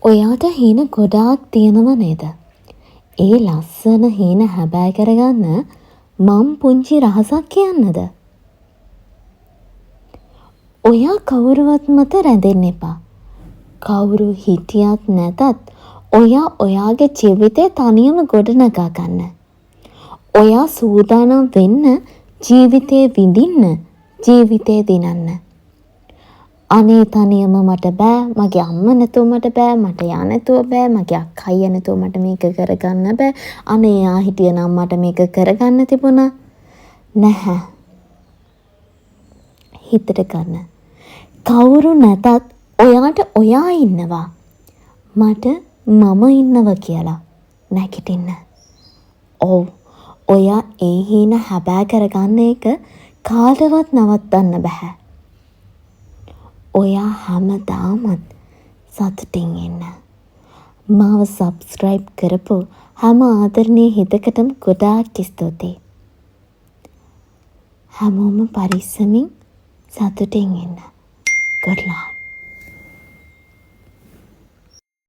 ඔයාට හීන ගොඩාක් තියෙනව නේද? ඒ ලස්සන හීන හැබෑ කරගන්න මම් පුංචි රහසක් කියන්නද? ඔයා කවුරුවත් මත රැඳෙන්න එපා. කවුරු හිටියත් නැතත් ඔයා ඔයාගේ ජීවිතේ තනියම ගොඩනගා ගන්න. ඔයා සූදානම් වෙන්න ජීවිතේ විඳින්න, ජීවිතේ දිනන්න. අනේ තනියම මට බෑ, මගේ අම්මා නැතුව මට බෑ, මට යා නැතුව බෑ, මගේ අක්කා අයියා නැතුව මට මේක කරගන්න බෑ. අනේ යා හිටියනම් මට මේක කරගන්න තිබුණා. නැහැ. හිතට ගන්න. කවුරු නැතත් ඔයාට ඔයා ඉන්නවා. මට මම ඉන්නවා කියලා නැගිටින්න. ඔව්. ඔයා ඒ හීන හැබෑ කරගන්න එක කාටවත් නවත්තන්න බෑ. ඔයා හැමදාමත් සතුටින් ඉන්න. මාව සබ්ස්ක්‍රයිබ් කරපු හැම ආදරණීය හිතකටම ගොඩාක් ස්තුතියි. හැමෝම පරිස්සමින් සතුටින් ඉන්න. Good luck.